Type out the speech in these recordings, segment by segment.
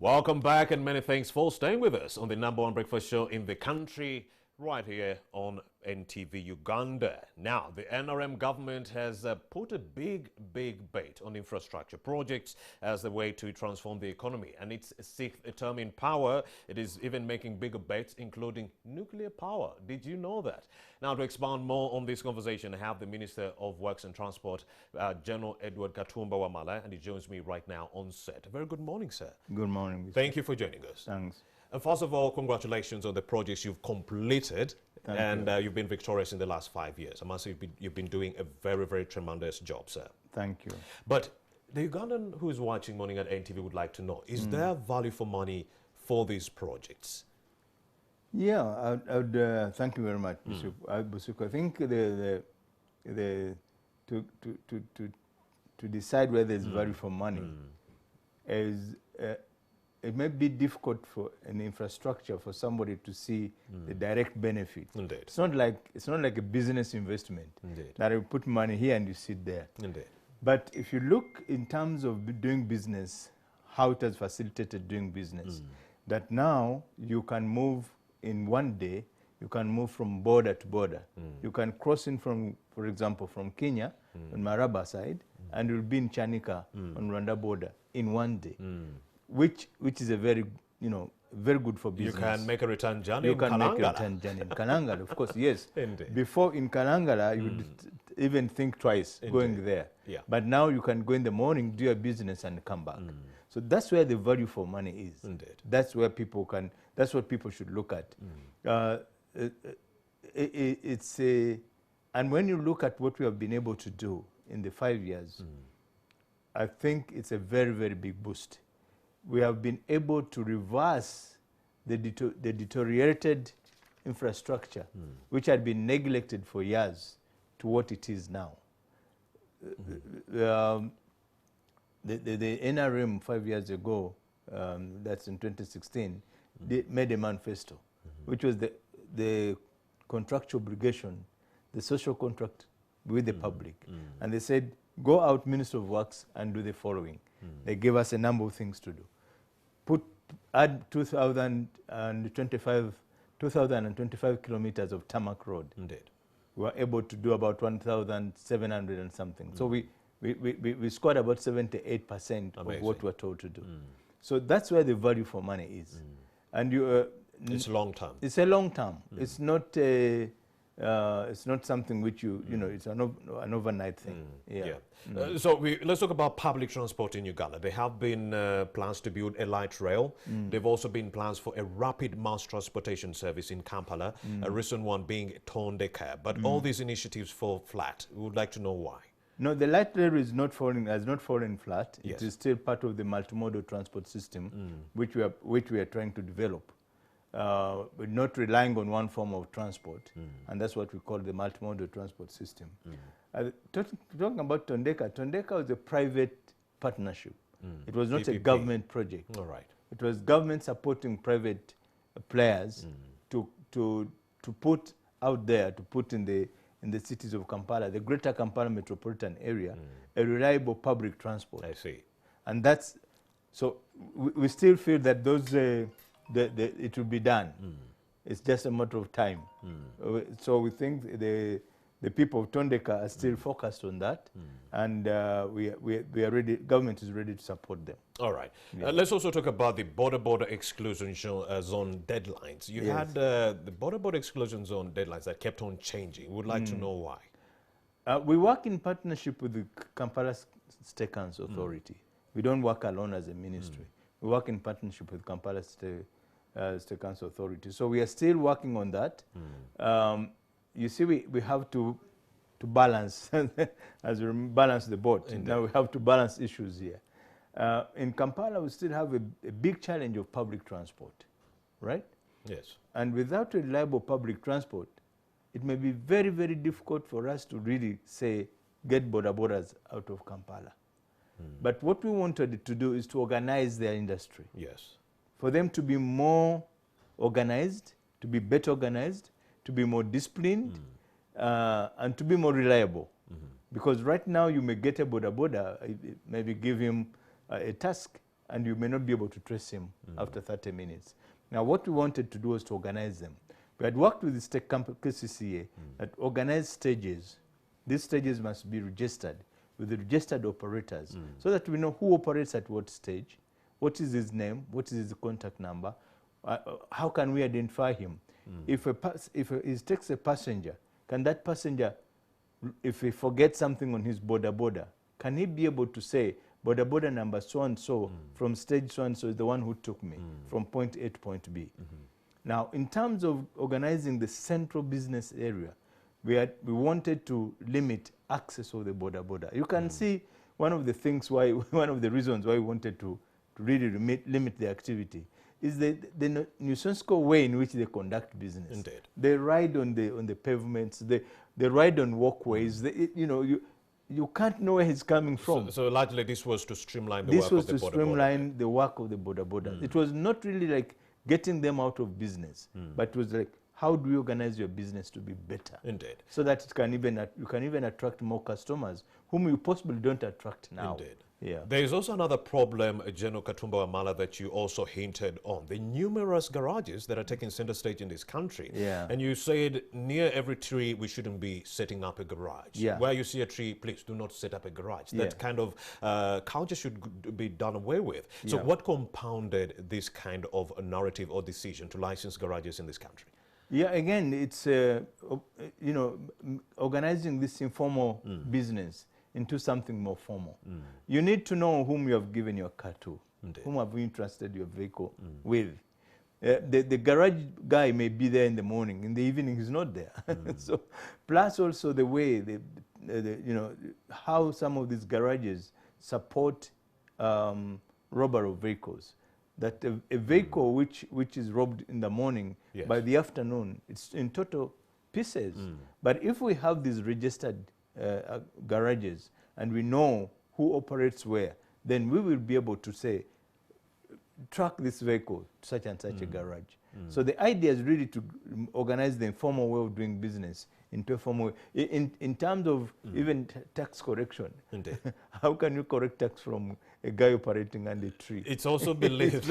Welcome back and many thanks for staying with us on the #1 breakfast show in the country right here on NTV Uganda. Now, the NRM government has put a big bait on infrastructure projects as a way to transform the economy. And its sixth term in power, it is even making bigger bets, including nuclear power. Did you know that? Now, to expand more on this conversation, I have the Minister of Works and Transport, General Edward Katumba Wamala, and he joins me right now on set. Very good morning, sir. Good morning, Mr. Thank you for joining us. Thanks. And first of all, congratulations on the projects you've completed. Thank you. You've been victorious in the last 5 years. I must say you've been doing a very tremendous job, sir. Thank you. But the Ugandan who is watching Morning at NTV would like to know, is there value for money for these projects? Yeah, I would thank you very much, Mr. Busuku. I think to decide whether there's value for money is it may be difficult for an infrastructure for somebody to see the direct benefit. Indeed. It's not like a business investment. Indeed. That you put money here and you sit there. Indeed. But if you look in terms of doing business, how it has facilitated doing business, that now you can move in one day, you can move from border to border. You can cross in from, for example, from Kenya on Maraba side, and you'll be in Chanika on Rwanda border in one day. Which is a very good for business. You can make a return journey you in can Kanangala. make a return journey in Kanangala, of course, yes. Indeed. Before in Kanangala, you would even think twice going there. Yeah. But now you can go in the morning, do your business, and come back. So that's where the value for money is. Indeed. That's where people can. That's what people should look at. And when you look at what we have been able to do in the 5 years, I think it's a very big boost. We have been able to reverse the deteriorated infrastructure, which had been neglected for years, to what it is now. The NRM 5 years ago, that's in 2016, they made a manifesto, which was the contractual obligation, the social contract with the public. And they said, go out, Minister of Works, and do the following. They gave us a number of things to do. Add 2,025 kilometers of tarmac road. Indeed. We were able to do about 1,700 and something. So we scored about 78% of what we're told to do. So that's where the value for money is. And it's long term. It's a long term. It's not something which it's an overnight thing. So let's talk about public transport in Uganda. There have been plans to build a light rail. There have also been plans for a rapid mass transportation service in Kampala, a recent one being Tondeka. But all these initiatives fall flat. We would like to know why. No, the light rail has not fallen flat. Yes. It is still part of the multimodal transport system, which we are trying to develop. We're not relying on one form of transport, and that's what we call the multimodal transport system. Talking about Tondeka was a private partnership. It was not PPP. a government project. All right. It was government supporting private players to put out there, to put in the cities of Kampala, the greater Kampala metropolitan area, a reliable public transport. I see. And that's, so we still feel that those, it will be done. It's just a matter of time. So we think the people of Tondeka are still focused on that, and we are ready. Government is ready to support them. All right. Let's also talk about the border exclusion zone deadlines. You had the border exclusion zone deadlines that kept on changing. We would like to know why. We work in partnership with the Kampala State Council Authority. We don't work alone as a ministry. We work in partnership with Kampala State Council Authority. So we are still working on that. You see, we have to balance, as we balance the boat. Indeed. Now we have to balance issues here. In Kampala, we still have a big challenge of public transport, right? Yes. And without reliable public transport, it may be very difficult for us to really say, get borders out of Kampala. But what we wanted to do is to organize their industry. Yes. For them to be more organized, to be better organized, to be more disciplined, and to be more reliable. Because right now you may get a maybe give him a task, and you may not be able to trace him after 30 minutes. Now, what we wanted to do was to organize them. We had worked with the state company, KCCA, that organized stages. These stages must be registered with the registered operators so that we know who operates at what stage, what is his name, what is his contact number, how can we identify him. If he takes a passenger, can that passenger, if he forgets something on his border, can he be able to say, border number so-and-so from stage so-and-so is the one who took me from point A to point B. Now, in terms of organizing the central business area, we wanted to limit access of the border. You can see one of the reasons why we wanted to really limit the activity is the nonsensical way in which they conduct business. Indeed. They ride on the pavements, they ride on walkways, you can't know where he's coming from. So largely this was to streamline the work of the border. This was to streamline the work of the border. It was not really like getting them out of business, but it was like, how do you organize your business to be better? Indeed. So that you can even attract more customers whom you possibly don't attract now. Indeed. Yeah. There is also another problem, General Katumba Wamala, that you also hinted on. The numerous garages that are taking center stage in this country. Yeah. And you said near every tree we shouldn't be setting up a garage. Yeah. Where you see a tree, please do not set up a garage. Yeah. That kind of culture should be done away with. So Yeah. what compounded this kind of a narrative or decision to license garages in this country? Yeah, again, it's, organizing this informal business into something more formal. You need to know whom you have given your car to, Indeed. whom have you entrusted your vehicle with. The garage guy may be there in the morning, in the evening he's not there. So, plus also the way, how some of these garages support robbery of vehicles. That a vehicle which is robbed in the morning, Yes. by the afternoon, it's in total pieces. But if we have these registered garages and we know who operates where, then we will be able to say, track this vehicle to such and such a garage. So the idea is really to organize the informal way of doing business into a formal way. In terms of even tax correction, Indeed. how can you correct tax from a guy operating under a tree? It's also believed,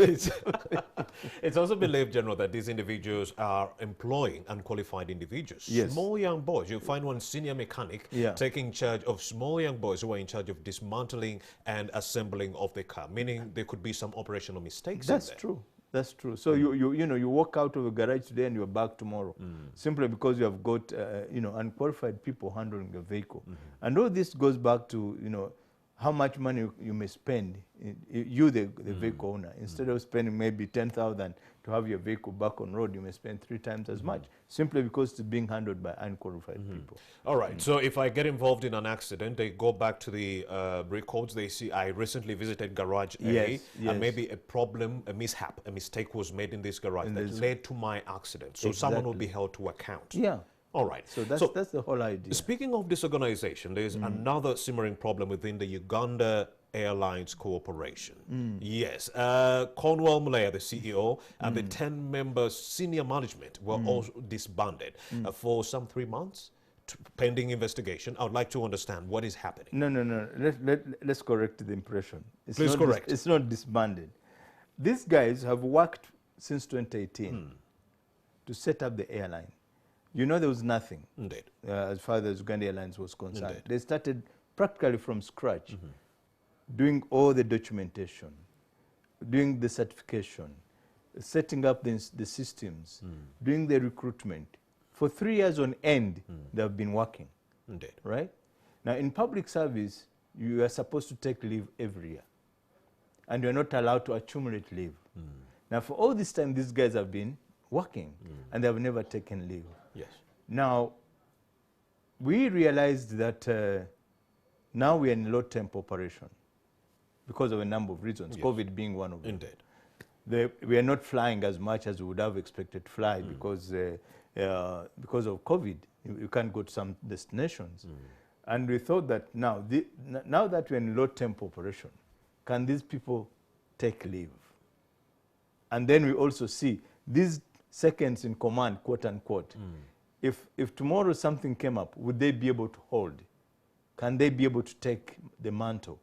it's also believed, General, that these individuals are employing unqualified individuals. Yes. Small young boys. You find one senior mechanic Yeah. taking charge of small young boys who are in charge of dismantling and assembling of the car, meaning there could be some operational mistakes in That's there. true. That's true. So you walk out of a garage today and you're back tomorrow, simply because you have got unqualified people handling your vehicle. And all this goes back to how much money you may spend, the vehicle owner. Instead of spending maybe 10,000 to have your vehicle back on road, you may spend 3 times as much, simply because it's being handled by unqualified people. All right. So if I get involved in an accident, they go back to the records. They see I recently visited garage A, Yes, yes. and maybe a problem, a mishap, a mistake was made in this garage that led to my accident. So someone will be held to account. Yeah. All right. So that's the whole idea. Speaking of disorganization, there's another simmering problem within the Uganda Airlines Corporation. Yes. Cornwall Malaya, the CEO, and the 10-member senior management were all disbanded for some 3 months, pending investigation. I would like to understand what is happening. No. Let's correct the impression. Please correct. It's not disbanded. These guys have worked since 2018 to set up the airline. There was nothing. Indeed. As far as Uganda Airlines was concerned. Indeed. They started practically from scratch, doing all the documentation, doing the certification, setting up the systems, doing the recruitment. For 3 years on end, they have been working. Indeed. Right? Now, in public service, you are supposed to take leave every year. And you're not allowed to accumulate leave. Now, for all this time, these guys have been working, and they have never taken leave. Yes. Now, we realized that now we are in low temp operation because of a number of reasons, Yes. COVID being one of them. Indeed. We are not flying as much as we would have expected to fly because of COVID. You can't go to some destinations. And we thought that now that we're in low temp operation, can these people take leave? And then we also see these seconds in command, quote unquote. If tomorrow something came up, would they be able to hold? Can they be able to take the mantle?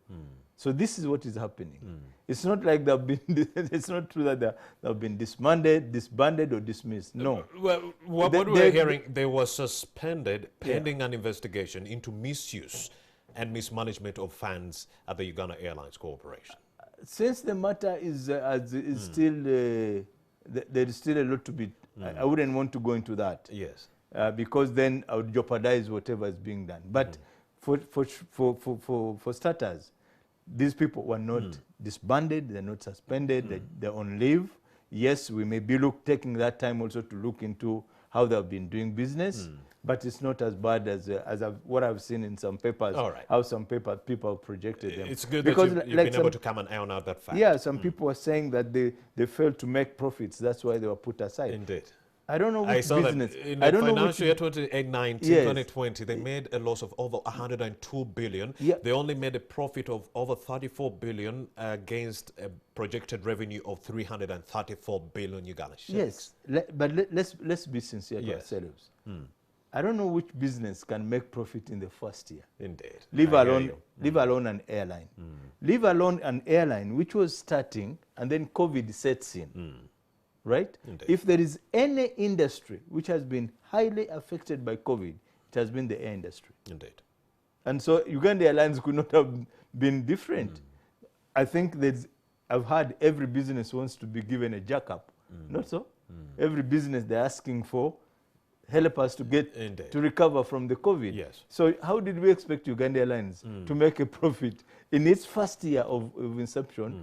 So this is what is happening. It's not like they've been, it's not true that they've been disbanded or dismissed. No. Well, what we're hearing, they were suspended pending an investigation into misuse and mismanagement of funds at the Uganda Airlines Corporation. Since the matter is still, there is still a lot to be, I wouldn't want to go into that. Yes. Because then I would jeopardize whatever is being done. But for starters, these people were not disbanded, they're not suspended, they're on leave. Yes, we may be taking that time also to look into how they've been doing business, but it's not as bad as what I've seen in some papers, how some people projected them. It's good because that you've been able to come and iron out that fact. Yeah, some people were saying that they failed to make profits, that's why they were put aside. Indeed. I don't know which business. In the financial year 2019, 2020, they made a loss of over 102 billion. They only made a profit of over 34 billion against a projected revenue of 334 billion Uganda shillings. Yes, but let's be sincere to ourselves. I don't know which business can make profit in the first year. Indeed. Leave alone an airline. Leave alone an airline which was starting and then COVID sets in. Right? Indeed. If there is any industry which has been highly affected by COVID, it has been the air industry. Indeed. And so Uganda Airlines could not have been different. I think I've heard every business wants to be given a jack-up. Not so? Every business they're asking for help us to get to recover from the COVID. Yes. So how did we expect Uganda Airlines to make a profit in its first year of inception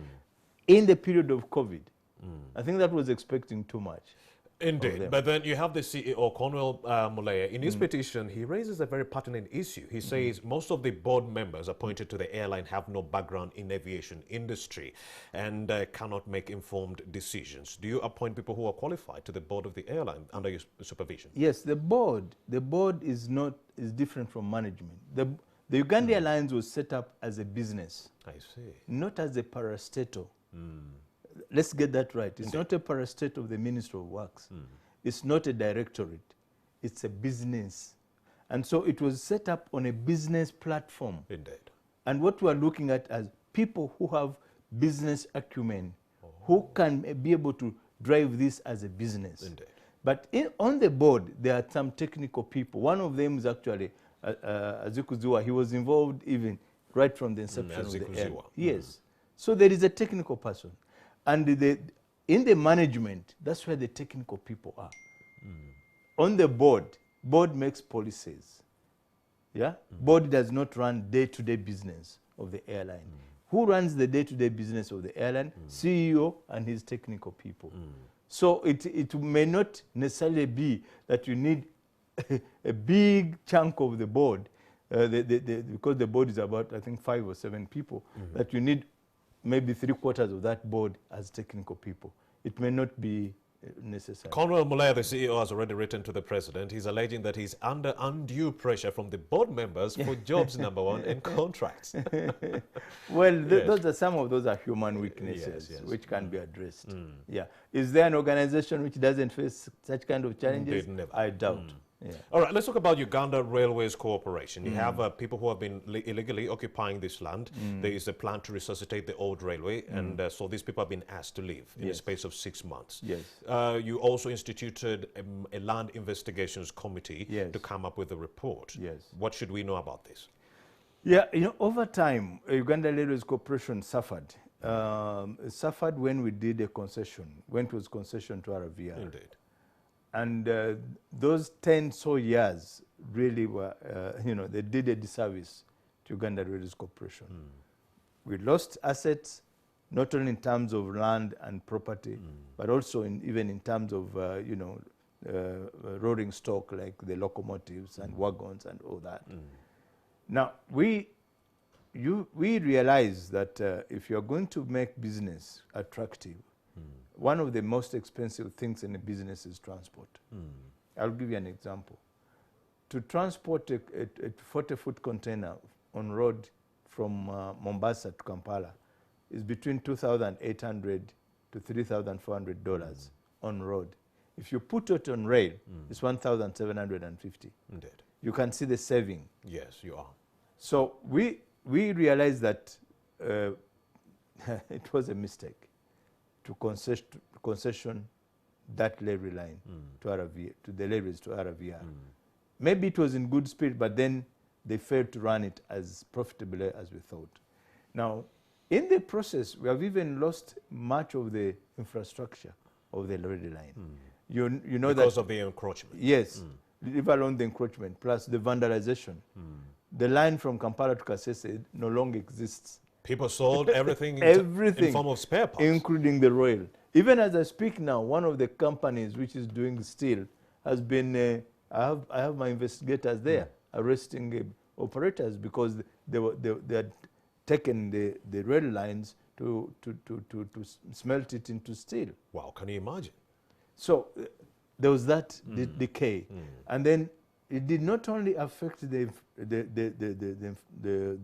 in the period of COVID? I think that was expecting too much. Indeed. But then you have the CEO, Cornwell Mulea. In his petition, he raises a very pertinent issue. He says most of the board members appointed to the airline have no background in aviation industry and cannot make informed decisions. Do you appoint people who are qualified to the board of the airline under your supervision? Yes, the board is different from management. The Uganda Airlines was set up as a business. I see. Not as a parastatal. Let's get that right. It's not a parastatal of the Ministry of Works. It's not a directorate. It's a business. And so it was set up on a business platform. Indeed. And what we're looking at as people who have business acumen, who can be able to drive this as a business. Indeed. But on the board, there are some technical people. One of them is actually Azikuziwa. He was involved even right from the inception of the airline. Yes. So there is a technical person. And in the management, that's where the technical people are. On the board makes policies. Yeah? Board does not run day-to-day business of the airline. Who runs the day-to-day business of the airline? CEO and his technical people. So it may not necessarily be that you need a big chunk of the board, because the board is about, I think, 5 or 7 people, that you need maybe 3/4 of that board as technical people. It may not be necessary. Cornwell Mulea, the CEO, has already written to the president. He's alleging that he's under undue pressure from the board members for jobs, number one, and contracts. Well, some of those are human weaknesses which can be addressed. Yeah. Is there an organization which doesn't face such kind of challenges? Never. I doubt. Yeah. All right, let's talk about Uganda Railways Corporation. You have people who have been illegally occupying this land. There is a plan to resuscitate the old railway, and so these people have been asked to leave in the space of 6 months. Yes. You also instituted a land investigations committee to come up with a report. Yes. What should we know about this? Yeah, over time, Uganda Railways Corporation suffered. Suffered when we did a concession, when it was concession to RVR. Indeed. And those 10 so years really were, they did a disservice to Uganda Railways Corporation. We lost assets, not only in terms of land and property, but also even in terms of, rolling stock like the locomotives and wagons and all that. Now, we realize that if you're going to make business attractive, one of the most expensive things in a business is transport. I'll give you an example. To transport a 40-foot container on road from Mombasa to Kampala is between $2,800 to $3,400 on road. If you put it on rail, it's $1,750. Indeed. You can see the saving. Yes, you are. So we realize that it was a mistake to concession that levy line to RVR, to the levies to RVR. Maybe it was in good spirit, but then they failed to run it as profitably as we thought. Now, in the process, we have even lost much of the infrastructure of the levy line. You know because that of the encroachment. yes, leave alone the encroachment plus the vandalization. The line from Kampala to Kasese no longer exists. People sold everything, Everything in form of spare parts. including the rail. Even as I speak now, one of the companies which is doing steel has been, I have my investigators there arresting operators because they had taken the rail lines to smelt it into steel. Wow, can you imagine? So there was that decay. And then it did not only affect the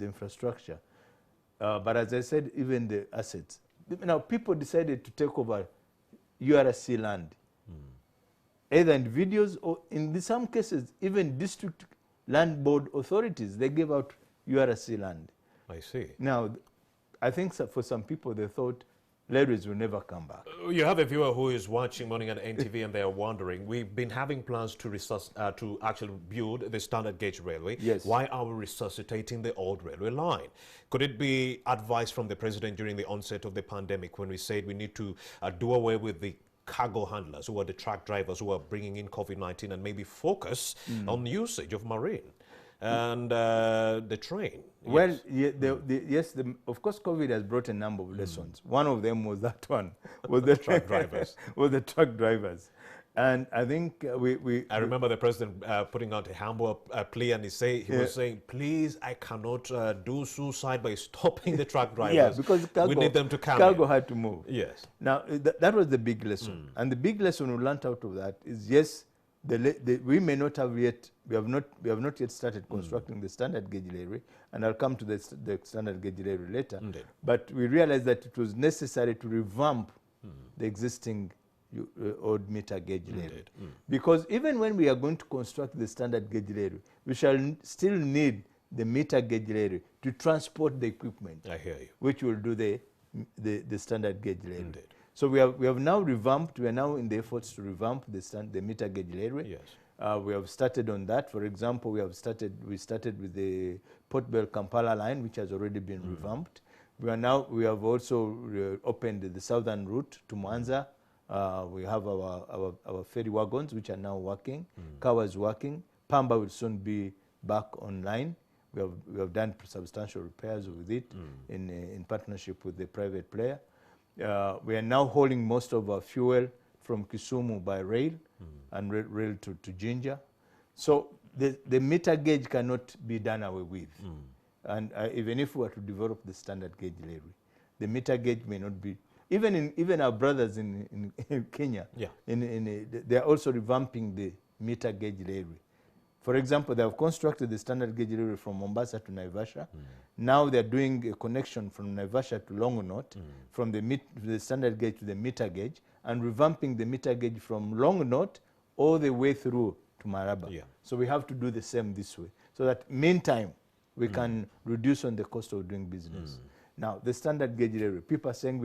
infrastructure, but as I said, even the assets. Now, people decided to take over URC land, either individuals or, in some cases, even district land board authorities. They gave out URC land. I see. Now, I think for some people, they thought ladies will never come back. You have a viewer who is watching Morning on NTV and they are wondering, we've been having plans to actually build the standard gauge railway. Yes. Why are we resuscitating the old railway line? Could it be advice from the president during the onset of the pandemic when we said we need to do away with the cargo handlers who are the truck drivers who are bringing in COVID-19 and maybe focus on usage of marine and the train? Well, yes, of course, COVID has brought a number of lessons. One of them was that one, was the truck drivers. Was the truck drivers. And I think I remember the president putting out a humble plea, and he was saying, please, I cannot do suicide by stopping the truck drivers. Yeah, because we need them to come cargo in. had to move. Yes. Now, that was the big lesson. And the big lesson we learned out of that is, yes, we may not have yet, we have not yet started constructing the standard gauge railway, and I'll come to the standard gauge railway later. Indeed. But we realized that it was necessary to revamp the existing old meter gauge railway. Because even when we are going to construct the standard gauge railway, we shall still need the meter gauge railway to transport the equipment. I hear you. Which will do the standard gauge railway. Indeed. So we have now revamped, we are now in the efforts to revamp the meter gauge railway. Yes. We have started on that. For example, we started with the Port Bell Kampala line, which has already been revamped. We have also opened the southern route to Mwanza. We have our ferry wagons, which are now working. Kawa is working. Pamba will soon be back online. We have done substantial repairs with it in partnership with the private player. We are now hauling most of our fuel from Kisumu by rail and rail to Jinja. So the meter gauge cannot be done away with. And even if we were to develop the standard gauge railway, the meter gauge may not be. Even our brothers in Kenya, they are also revamping the meter gauge railway. For example, they have constructed the standard gauge railway from Mombasa to Naivasha. Now they are doing a connection from Naivasha to Longonot, from the standard gauge to the meter gauge, and revamping the meter gauge from Longonot all the way through to Maraba. So we have to do the same this way, so that meantime we can reduce on the cost of doing business. Now, the standard gauge railway, people are saying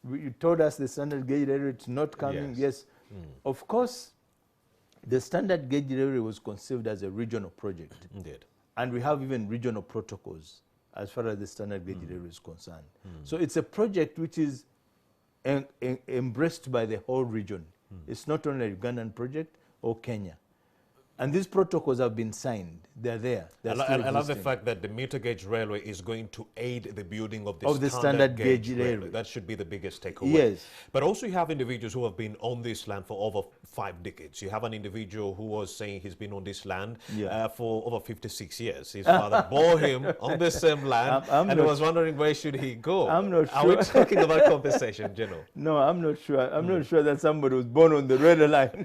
you told us the standard gauge railway is not coming. Yes. Of course, the standard gauge railway was conceived as a regional project. Indeed. And we have even regional protocols as far as the standard gauge railway is concerned. So it's a project which is embraced by the whole region. It's not only a Ugandan project or Kenya. And these protocols have been signed. They're there. I love the fact that the meter gauge railway is going to aid the building of the standard gauge railway. That should be the biggest takeaway. Yes. But also you have individuals who have been on this land for over 5 decades. You have an individual who was saying he's been on this land for over 56 years. His father bore him on the same land, and he was wondering where should he go. I'm not sure. Are we talking about compensation, General? No, I'm not sure. I'm not sure that somebody was born on the railway line.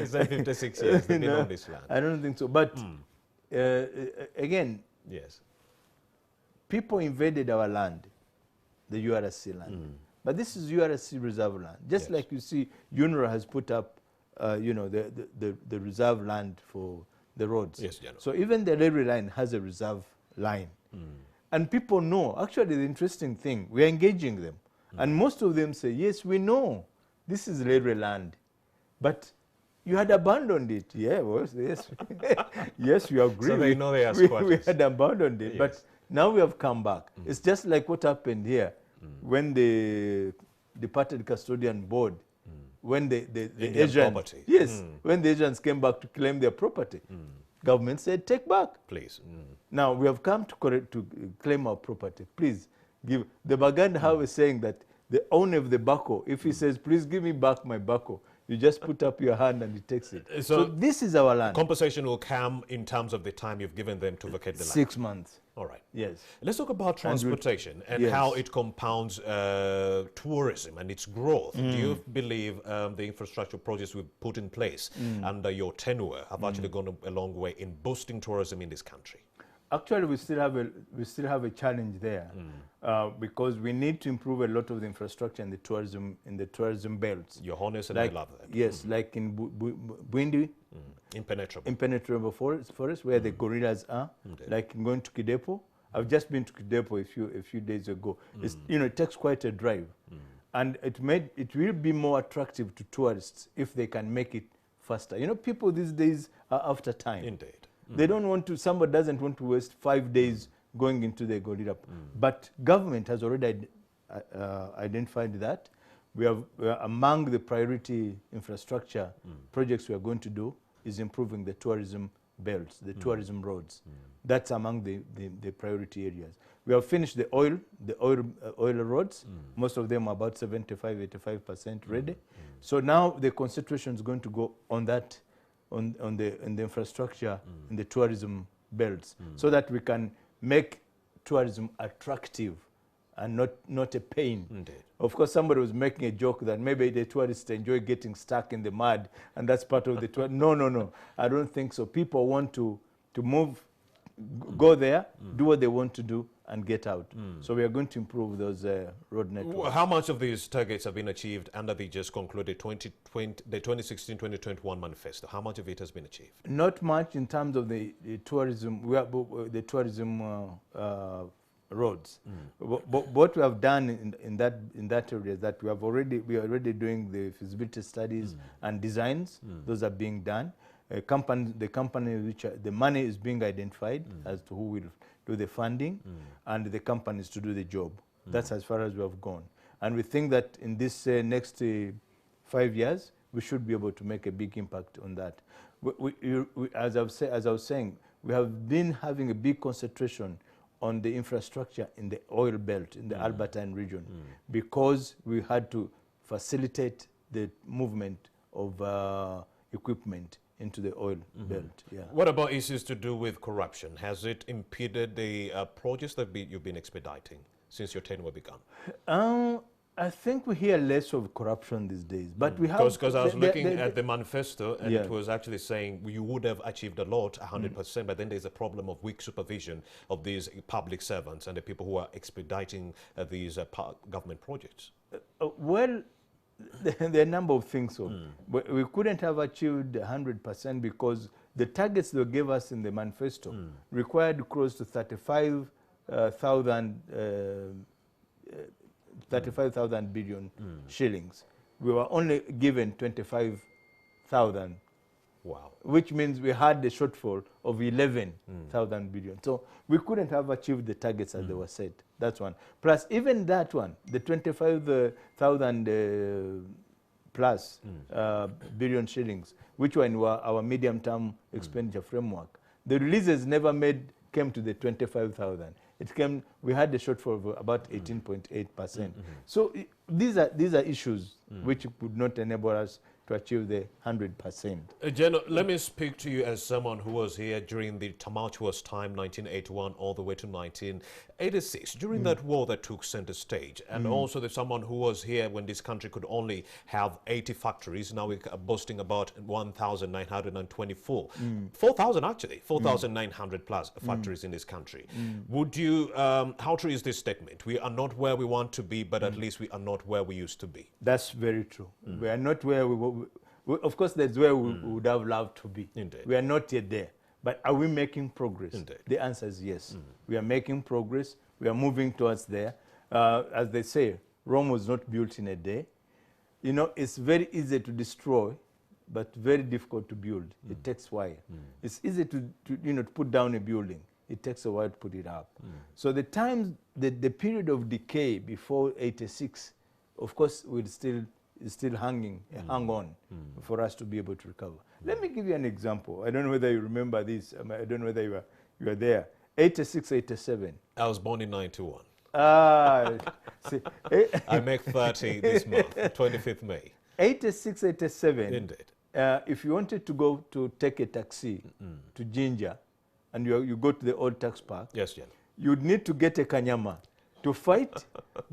It's like 56 years they've been on this land. I don't think so. But again, people invaded our land, the URC land. But this is URC reserve land. Just like you see, UNRWA has put up, the reserve land for the roads. Yes, General. So even the railway line has a reserve line. And people know. Actually, the interesting thing, we're engaging them. And most of them say, yes, we know. This is railway land. But you had abandoned it. Yeah, well, yes. Yes, you agree. So they know they are we squatters. had abandoned it. Yes. But now we have come back. It's just like what happened here when the departed custodian board, when the Indian Asians, property. yes, when the Asians came back to claim their property, government said, take back. Please. Now we have come to claim our property. Please give. The Baganda House is saying that the owner of the buckle, if he says, please give me back my buckle, you just put up your hand and he takes it. So this is our land. Compensation will come in terms of the time you've given them to vacate the land. 6 months. All right. Yes. Let's talk about transportation and yes. how it compounds tourism and its growth. Do you believe the infrastructure projects we've put in place under your tenure have actually gone a long way in boosting tourism in this country? Actually, we still have a challenge there because we need to improve a lot of the infrastructure in the tourism belts. You're honest, and like, I love that. Yes, like in Bwindi, impenetrable forest where the gorillas are. Like in going to Kidepo. I've just been to Kidepo a few days ago. It's, it takes quite a drive, and it will be more attractive to tourists if they can make it faster. People these days are after time. Indeed. They don't want to, somebody doesn't want to waste 5 days going into the gorilla. But government has already identified that. We are among the priority infrastructure projects we are going to do is improving the tourism belts, the tourism roads. That's among the priority areas. We have finished the oil roads. Most of them are about 75–85% ready. So now the concentration is going to go on that, on the infrastructure in the tourism belts, so that we can make tourism attractive and not a pain. Indeed. Of course, somebody was making a joke that maybe the tourists enjoy getting stuck in the mud, and that's part of the tour. No. I don't think so. People want to move, go there, do what they want to do, and get out. So we are going to improve those road networks. How much of these targets have been achieved under the just concluded 2016-2021 manifesto? How much of it has been achieved? Not much in terms of the tourism. The tourism roads. But what we have done in that area is that we are already doing the feasibility studies and designs. Those are being done. The company which the money is being identified as to who will do the funding, and the companies to do the job. That's as far as we have gone. And we think that in this next 5 years, we should be able to make a big impact on that. As I was saying, we have been having a big concentration on the infrastructure in the oil belt, in the Albertine region, because we had to facilitate the movement of equipment into the oil belt. Yeah. What about issues to do with corruption? Has it impeded the projects that you've been expediting since your tenure began? I think we hear less of corruption these days, but we have... Because I was looking at the manifesto, and it was actually saying you would have achieved a lot, 100%, but then there's a problem of weak supervision of these public servants and the people who are expediting these government projects. Well, there are a number of things. So we couldn't have achieved 100% because the targets they gave us in the manifesto required close to 35,000 billion shillings. We were only given 25,000. Wow. Which means we had the shortfall of 11,000 billion. So we couldn't have achieved the targets as they were set. That's one. Plus, even that one, the 25,000 plus billion shillings, which were in our medium-term expenditure framework, the releases never came to the 25,000. It came. We had the shortfall of about 18.8%. So these are issues which would not enable us to achieve the 100%. General, let me speak to you as someone who was here during the tumultuous time, 1981 all the way to 1986, during that war that took center stage, and also there's someone who was here when this country could only have 80 factories. Now we're boasting about 1,924, 4,000 actually, 4,900 plus factories in this country. Would you, how true is this statement? We are not where we want to be, but at least we are not where we used to be. That's very true. We are not where of course, that's where we would have loved to be. Indeed. We are not yet there. But are we making progress? Indeed. The answer is yes. We are making progress. We are moving towards there. As they say, Rome was not built in a day. You know, it's very easy to destroy, but very difficult to build. It takes a while. It's easy to put down a building. It takes a while to put it up. So the period of decay before 86, of course, is still hang on for us to be able to recover. Let me give you an example. I don't know whether you remember this. I don't know whether you were there. 86, 87. I was born in 91. See, I make 30 this month, 25th May. 86, 87. Indeed. If you wanted to go to take a taxi to Jinja, and you go to the old tax park, Yes, Jen. you'd need to get a kanyama to fight,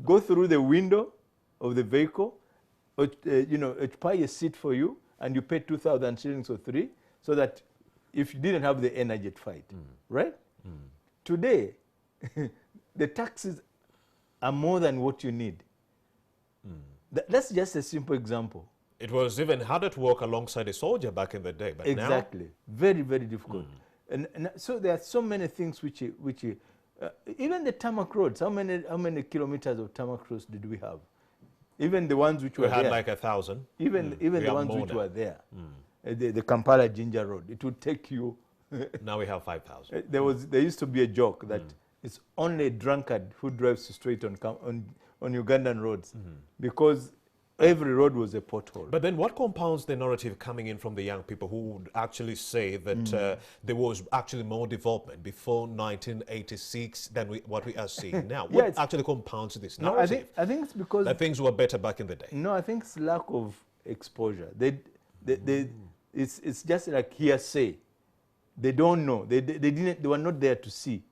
go through the window of the vehicle, it buy a seat for you, and you pay 2,000 shillings or 3, so that if you didn't have the energy to fight, right? Today, the taxis are more than what you need. That's just a simple example. It was even harder to walk alongside a soldier back in the day, but Exactly. Very, very difficult. And so there are so many things which even the tarmac roads, how many kilometers of tarmac roads did we have? Even the ones which now were we had there. like 1,000. Even We the have ones more which now. were there. The Kampala Jinja Road, it would take you. Now we have 5,000. There used to be a joke that it's only a drunkard who drives straight on Ugandan roads, because every road was a pothole. But then what compounds the narrative coming in from the young people who would actually say that there was actually more development before 1986 than what we are seeing now? Yeah, What actually compounds this No, narrative? I think it's because That things were better back in the day. No, I think it's lack of exposure. It's just like hearsay. They don't know. They were not there to see.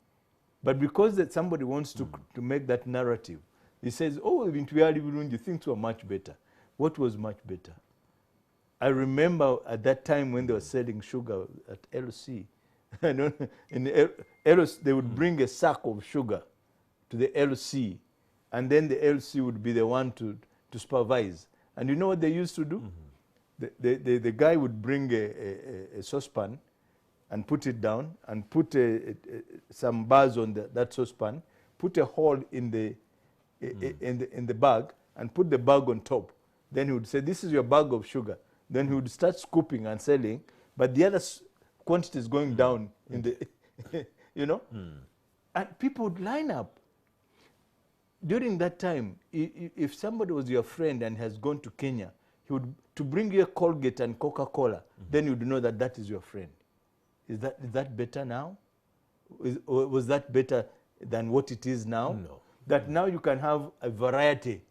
But because that somebody wants to make that narrative, he says, "Oh, in Burundi, things were much better." What was much better? I remember at that time when they were selling sugar at LC. In the LC, they would bring a sack of sugar to the LC, and then the LC would be the one to supervise. And you know what they used to do? The guy would bring a saucepan and put it down and put some bars on that saucepan, put a hole in the bag, and put the bag on top. Then he would say, "This is your bag of sugar." Then he would start scooping and selling, but the other quantity is going down in the, and people would line up. During that time, if somebody was your friend and has gone to Kenya, he would to bring you a Colgate and Coca-Cola, then you'd know that is your friend. Is that better now? Or was that better than what it is now? No. That now you can have a variety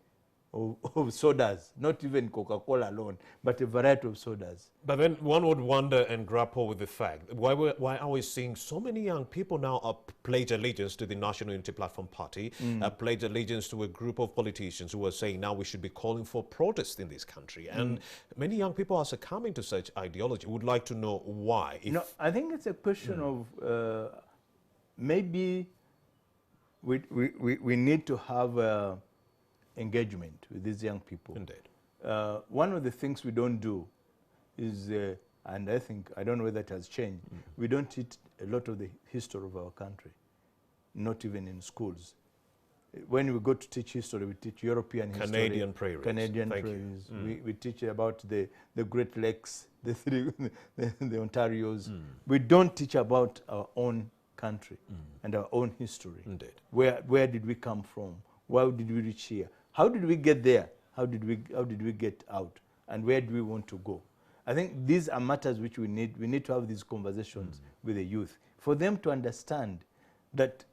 of sodas, not even Coca-Cola alone, but a variety of sodas. But then one would wonder and grapple with the fact, why are we seeing so many young people now pledge allegiance to the National Unity Platform Party, pledge allegiance to a group of politicians who are saying now we should be calling for protest in this country. And many young people are succumbing to such ideology. Would like to know why. No, I think it's a question of maybe we need to have engagement with these young people. Indeed. One of the things we don't do is, and I don't know whether it has changed, we don't teach a lot of the history of our country, not even in schools. When we go to teach history, we teach European history. Canadian prairies. Canadian Thank prairies. We teach about the Great Lakes, the Ontarios. We don't teach about our own country and our own history. Indeed. Where did we come from? Why did we reach here? How did we get there? How did we get out? And where do we want to go? I think these are matters which we need. We need to have these conversations with the youth for them to understand that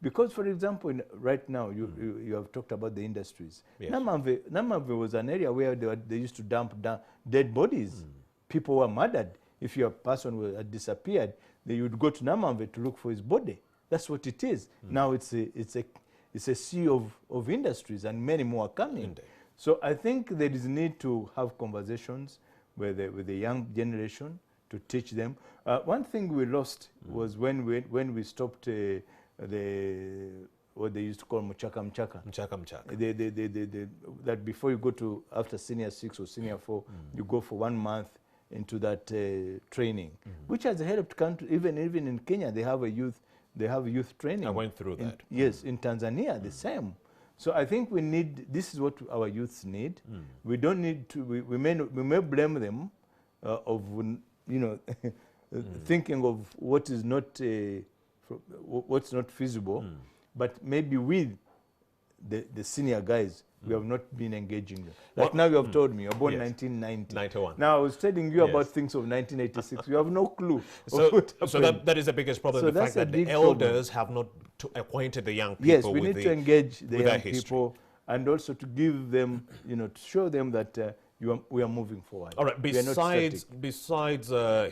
because, for example, right now you have talked about the industries. Yes. Namave was an area where they used to dump dead bodies. People were murdered. If your person had disappeared, you would go to Namave to look for his body. That's what it is. Now it's a sea of industries, and many more are coming. Indeed. So I think there is need to have conversations with the young generation to teach them. One thing we lost was when we stopped what they used to call Mchaka Mchaka. Mchaka Mchaka. That before you go to after senior 6 or senior 4, you go for 1 month into that training, which has helped country. Even in Kenya, they have youth training. I went through that. Yes, in Tanzania, the same. So I think we need. This is what our youths need. We don't need to. We may blame them of thinking of what is not what's not feasible, but maybe with the senior guys, we have not been engaging them. Like now you have told me, you're born 1990. 91. Now I was telling you about things of 1986. You have no clue. So that is the biggest problem, So the fact that the elders have not acquainted the young people yes, we need to engage the young history. people and also to give them, to show them that we are moving forward. All right, besides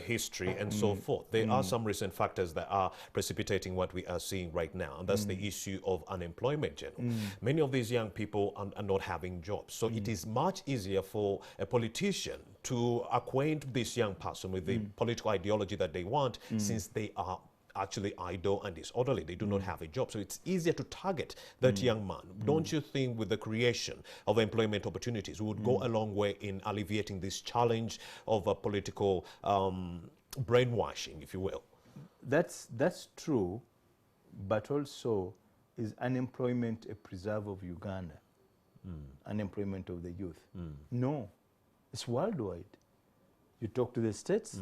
history and so forth, there are some recent factors that are precipitating what we are seeing right now, and that's the issue of unemployment general. Many of these young people are not having jobs, so it is much easier for a politician to acquaint this young person with the political ideology that they want, since they are actually idle and disorderly. They do not have a job. So it's easier to target that young man. Don't you think with the creation of employment opportunities, we would go a long way in alleviating this challenge of political brainwashing, if you will? That's true, but also is unemployment a preserve of Uganda? Unemployment of the youth? No, it's worldwide. You talk to the states,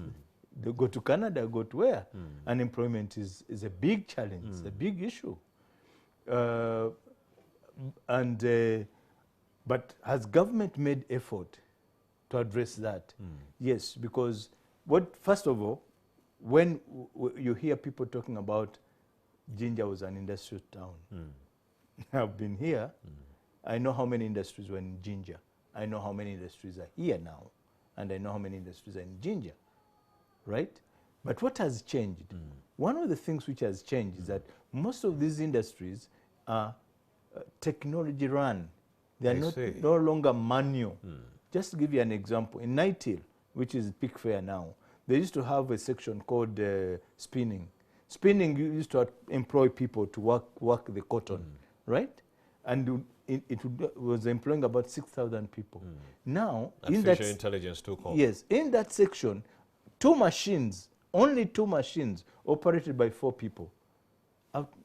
they go to Canada, go to where? Unemployment is a big challenge, it's a big issue. But has government made effort to address that? Yes, because first of all, when you hear people talking about Jinja was an industrial town, I've been here, I know how many industries were in Jinja, I know how many industries are here now, and I know how many industries are in Jinja. Right? But what has changed? One of the things which has changed is that most of these industries are technology run. They are no longer manual. Just to give you an example, in Night Hill, which is Peak Fair now, they used to have a section called spinning. Spinning used to employ people to work the cotton, right? And it was employing about 6,000 people. Now, artificial intelligence too called. Yes, in that section, only two machines operated by 4 people.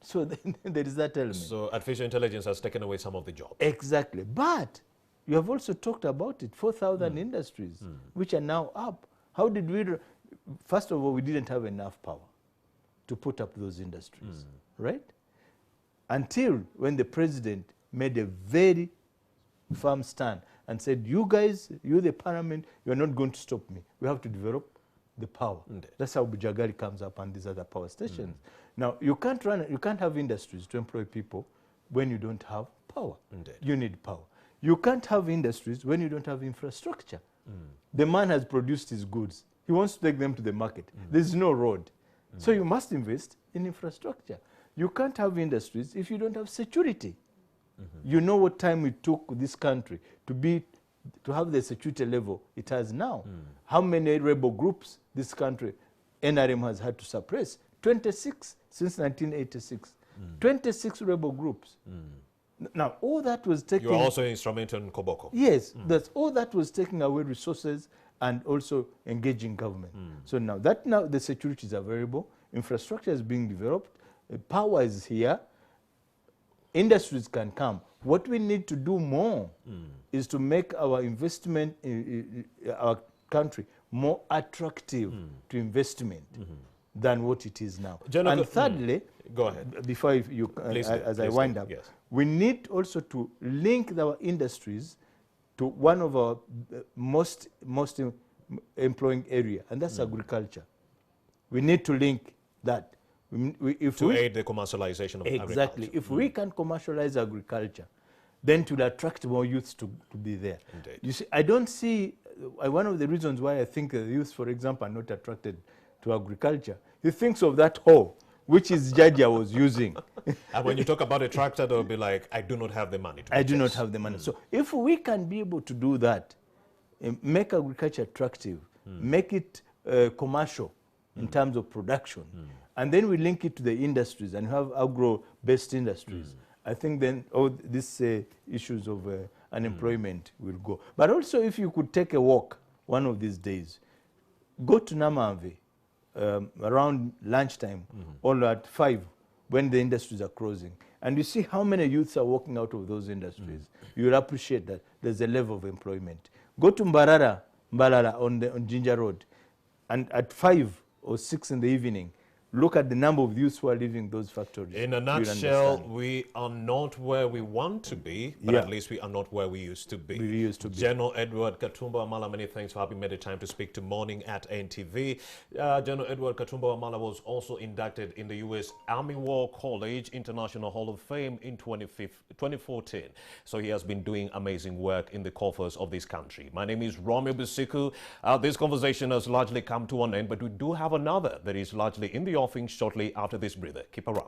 So there is that element. So artificial intelligence has taken away some of the jobs. Exactly. But you have also talked about it, 4,000 industries, which are now up. How did we... First of all, we didn't have enough power to put up those industries, right? Until when the president made a very firm stand and said, you guys, you the parliament, you're not going to stop me. We have to develop the power. That's how Bujagali comes up and these other power stations. Now, you can't have industries to employ people when you don't have power. You need power. You can't have industries when you don't have infrastructure. The man has produced his goods. He wants to take them to the market. There's no road. So you must invest in infrastructure. You can't have industries if you don't have security. You know what time it took this country to have the security level it has now. How many rebel groups this country, NRM, has had to suppress? 26 since 1986. 26 rebel groups. Now, all that was taking... You were also instrumental in Koboko. Yes, that's all that was taking away resources and also engaging government. So now the security is available, infrastructure is being developed, power is here, industries can come. What we need to do more is to make our investment in our country more attractive to investment than what it is now. And thirdly, go ahead. Before you, as I wind up, we need also to link our industries to one of our most employing area, and that's agriculture. We need to link that. To aid the commercialization of agriculture. Exactly. If we can commercialize agriculture, then it will attract more youths to be there. Indeed. You see, I don't see, one of the reasons why I think the youth, for example, are not attracted to agriculture. He thinks of that hoe, which is Jaja was using. And when you talk about a tractor, they'll be like, I do not have the money to I do not have the money. So if we can be able to do that, make agriculture attractive, make it commercial in terms of production, and then we link it to the industries and have agro-based industries, I think then all these issues of unemployment will go. But also if you could take a walk one of these days, go to Namamve around lunchtime or at 5 when the industries are closing, and you see how many youths are walking out of those industries. You will appreciate that there's a level of employment. Go to Mbalala on Ginger Road, and at 5 or 6 in the evening, look at the number of youths who are leaving those factories. In a nutshell, we are not where we want to be, but at least we are not where we used to be. General Edward Katumba Wamala, many thanks for having made the time to speak to Morning at NTV. General Edward Katumba Wamala was also inducted in the U.S. Army War College International Hall of Fame in 2014. So he has been doing amazing work in the coffers of this country. My name is Romeo Bisiku. This conversation has largely come to an end, but we do have another that is largely in the offing shortly after this breather. Keep around.